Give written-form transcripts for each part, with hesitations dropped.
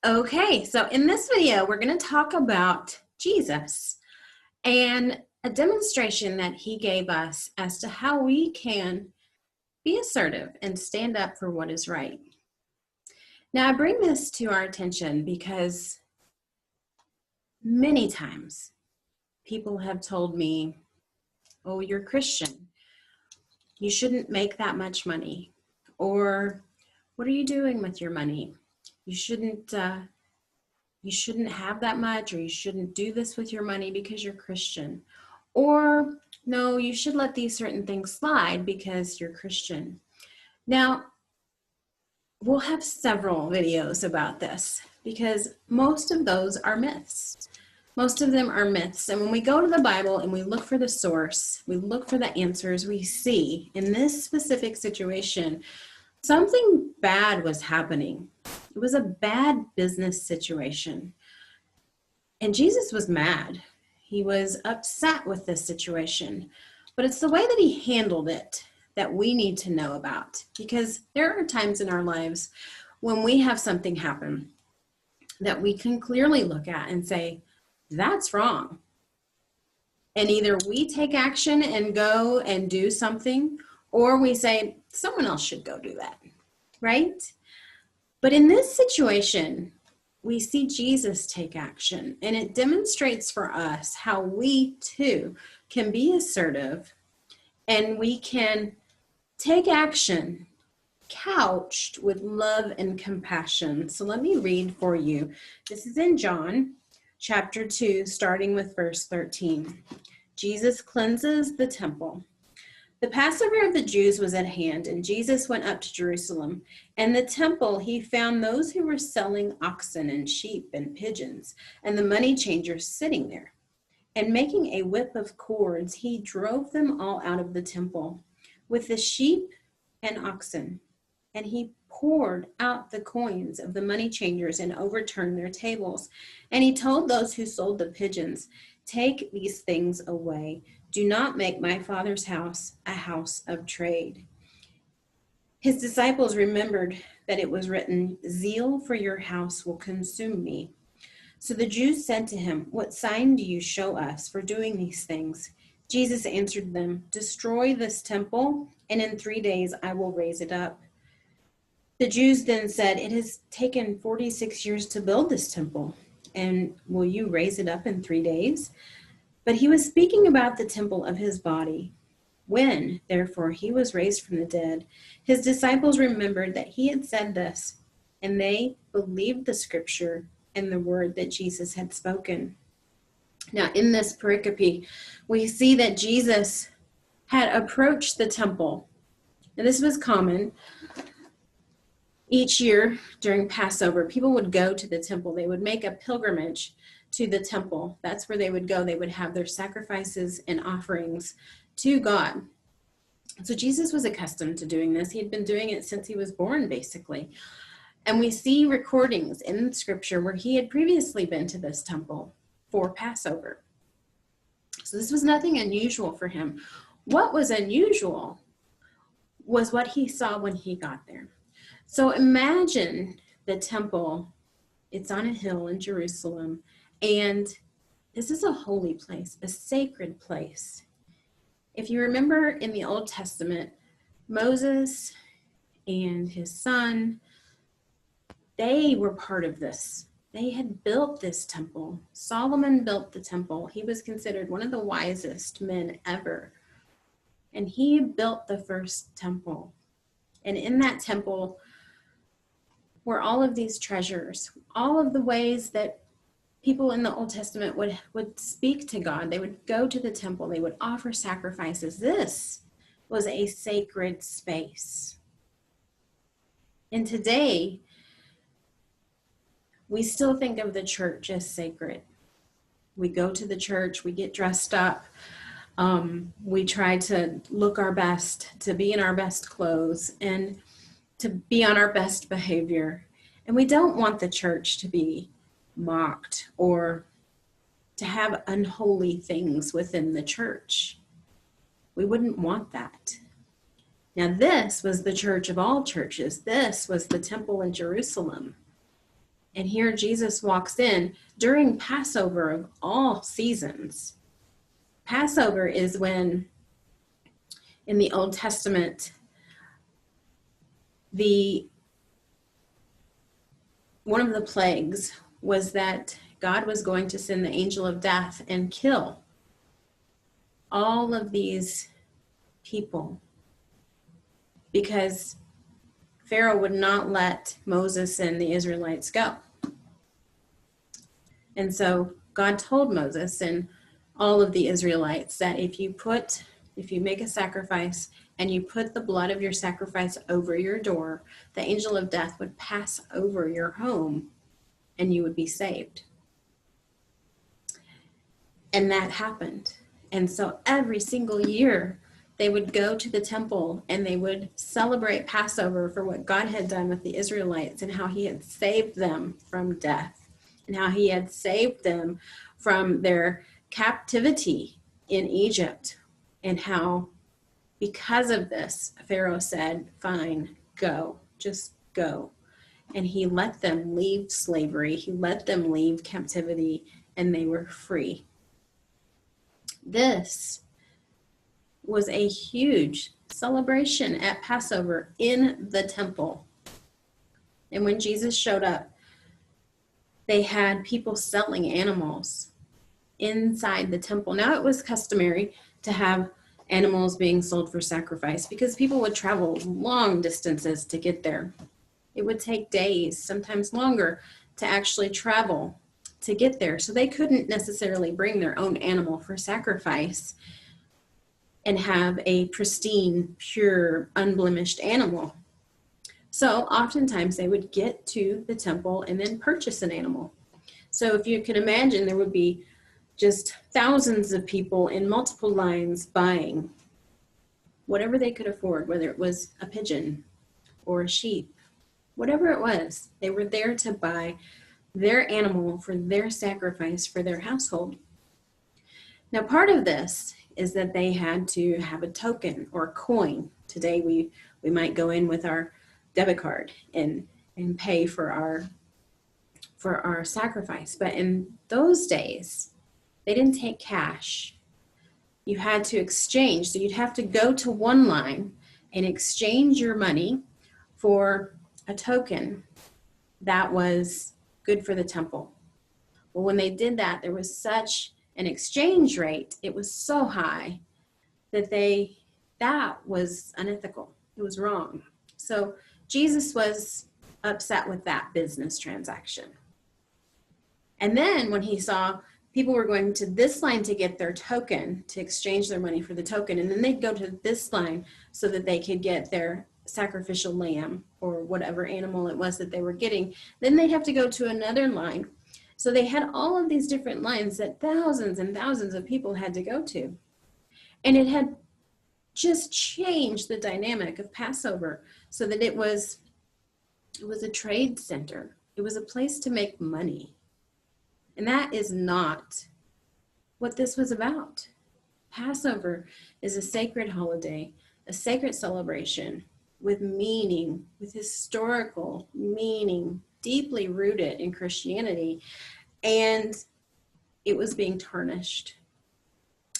Okay, so in this video, we're going to talk about Jesus and a demonstration that he gave us as to how we can be assertive and stand up for what is right. Now, I bring this to our attention because many times people have told me, oh, you're Christian. You shouldn't make that much money. Or, what are you doing with your money? You shouldn't have that much, or you shouldn't do this with your money because you're Christian. Or, no, you should let these certain things slide because you're Christian. Now, we'll have several videos about this because most of those are myths. Most of them are myths. And when we go to the Bible and we look for the source, we look for the answers, we see in this specific situation, something bad was happening. It was a bad business situation. And Jesus was mad. He was upset with this situation. But it's the way that he handled it that we need to know about. Because there are times in our lives when we have something happen that we can clearly look at and say, that's wrong. And either we take action and go and do something, or we say, someone else should go do that, right? But in this situation, we see Jesus take action, and it demonstrates for us how we too can be assertive and we can take action couched with love and compassion. So let me read for you. This is in John chapter 2, starting with verse 13. Jesus cleanses the temple. The Passover of the Jews was at hand, and Jesus went up to Jerusalem. And the temple, he found those who were selling oxen and sheep and pigeons, and the money changers sitting there. And making a whip of cords, he drove them all out of the temple with the sheep and oxen. And he poured out the coins of the money changers and overturned their tables. And he told those who sold the pigeons, take these things away. Do not make my Father's house a house of trade. His disciples remembered that it was written, zeal for your house will consume me. So the Jews said to him, what sign do you show us for doing these things? Jesus answered them, destroy this temple, and in 3 days I will raise it up. The Jews then said, it has taken 46 years to build this temple, and will you raise it up in 3 days? But he was speaking about the temple of his body. When, therefore, he was raised from the dead, his disciples remembered that he had said this, and they believed the scripture and the word that Jesus had spoken. Now, in this pericope, we see that Jesus had approached the temple. And this was common. Each year during Passover, people would go to the temple. They would make a pilgrimage to the temple. That's where they would go. They would have their sacrifices and offerings to God. So Jesus was accustomed to doing this. He had been doing it since he was born, basically. And we see recordings in Scripture where he had previously been to this temple for Passover. So this was nothing unusual for him. What was unusual was what he saw when he got there. So imagine the temple. It's on a hill in Jerusalem, and this is a holy place, a sacred place. If you remember in the Old Testament, Moses and his son, they were part of this. They had built this temple. Solomon built the temple. He was considered one of the wisest men ever. And he built the first temple. And in that temple were all of these treasures, all of the ways that people in the Old Testament would speak to God. They would go to the temple. They would offer sacrifices. This was a sacred space. And today, we still think of the church as sacred. We go to the church, we get dressed up, we try to look our best, to be in our best clothes, and to be on our best behavior. And we don't want the church to be mocked or to have unholy things within the church. We wouldn't want that. Now, this was the church of all churches. This was the temple in Jerusalem. And here Jesus walks in during Passover of all seasons. Passover is when, in the Old Testament, one of the plagues was that God was going to send the angel of death and kill all of these people because Pharaoh would not let Moses and the Israelites go. And so God told Moses and all of the Israelites that if you make a sacrifice and you put the blood of your sacrifice over your door, the angel of death would pass over your home and you would be saved. And that happened. And so every single year they would go to the temple and they would celebrate Passover for what God had done with the Israelites and how he had saved them from death and how he had saved them from their captivity in Egypt, and how because of this, Pharaoh said, fine, go, just go. And he let them leave slavery. He let them leave captivity, and they were free. This was a huge celebration at Passover in the temple. And when Jesus showed up, they had people selling animals inside the temple. Now, it was customary to have animals being sold for sacrifice because people would travel long distances to get there. It would take days, sometimes longer, to actually travel to get there. So they couldn't necessarily bring their own animal for sacrifice and have a pristine, pure, unblemished animal. So oftentimes they would get to the temple and then purchase an animal. So if you can imagine, there would be just thousands of people in multiple lines buying whatever they could afford, whether it was a pigeon or a sheep, whatever it was. They were there to buy their animal for their sacrifice for their household. Now, part of this is that they had to have a token or a coin. Today, we might go in with our debit card and pay for our sacrifice. But in those days, they didn't take cash. You had to exchange. So you'd have to go to one line and exchange your money for a token that was good for the temple. Well, when they did that, there was such an exchange rate. It was so high that that was unethical. It was wrong. So Jesus was upset with that business transaction. And then when he saw people were going to this line to get their token, to exchange their money for the token, and then they'd go to this line so that they could get their sacrificial lamb or whatever animal it was that they were getting, then they'd have to go to another line. So they had all of these different lines that thousands and thousands of people had to go to. And it had just changed the dynamic of Passover so that it was a trade center. It was a place to make money. And that is not what this was about. Passover is a sacred holiday, a sacred celebration with meaning, with historical meaning, deeply rooted in Christianity. And it was being tarnished.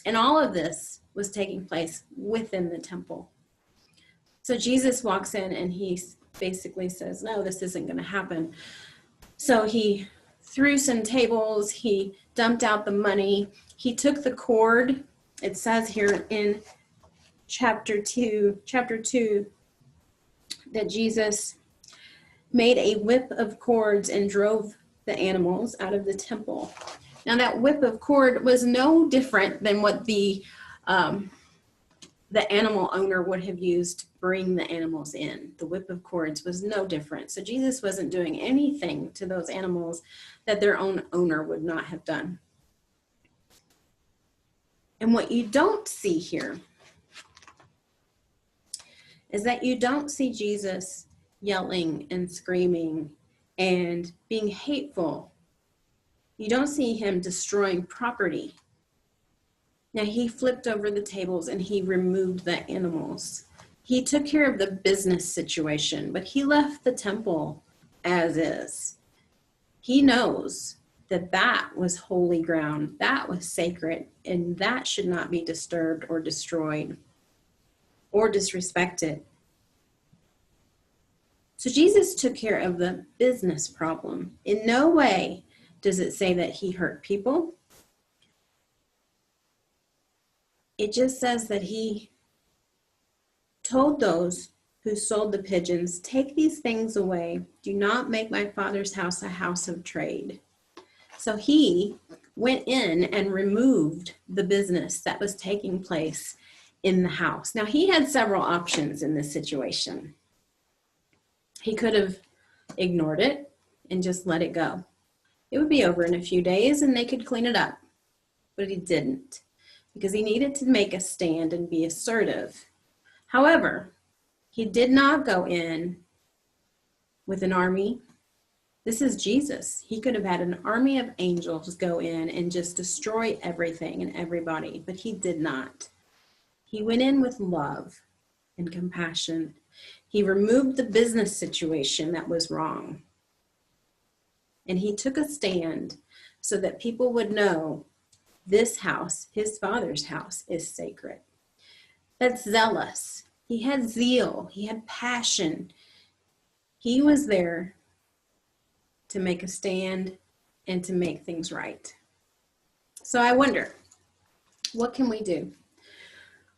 And all of this was taking place within the temple. So Jesus walks in and he basically says, no, this isn't going to happen. So he threw some tables, he dumped out the money, he took the cord. It says here in chapter 2, that Jesus made a whip of cords and drove the animals out of the temple. Now that whip of cord was no different than what the animal owner would have used to bring the animals in. The whip of cords was no different. So Jesus wasn't doing anything to those animals that their own owner would not have done. And what you don't see here is that you don't see Jesus yelling and screaming and being hateful. You don't see him destroying property. Now, he flipped over the tables and he removed the animals. He took care of the business situation, but he left the temple as is. He knows that that was holy ground, that was sacred, and that should not be disturbed or destroyed or disrespected. So Jesus took care of the business problem. In no way does it say that he hurt people. It just says that he told those who sold the pigeons, "Take these things away. Do not make my Father's house a house of trade." So he went in and removed the business that was taking place in the house. Now, he had several options in this situation. He could have ignored it and just let it go. It would be over in a few days and they could clean it up. But he didn't, because he needed to make a stand and be assertive. However, he did not go in with an army. This is Jesus. He could have had an army of angels go in and just destroy everything and everybody, but he did not. He went in with love and compassion. He removed the business situation that was wrong. And he took a stand so that people would know this house, his Father's house, is sacred. That's zealous. He had zeal. He had passion. He was there to make a stand and to make things right. So I wonder, what can we do?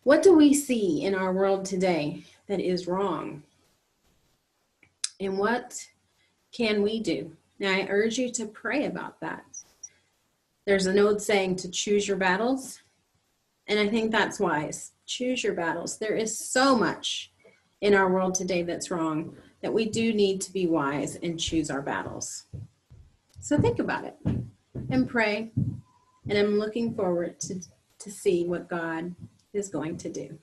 What do we see in our world today that is wrong? And what can we do? Now, I urge you to pray about that. There's an old saying to choose your battles, and I think that's wise. Choose your battles. There is so much in our world today that's wrong that we do need to be wise and choose our battles. So think about it and pray, and I'm looking forward to see what God is going to do.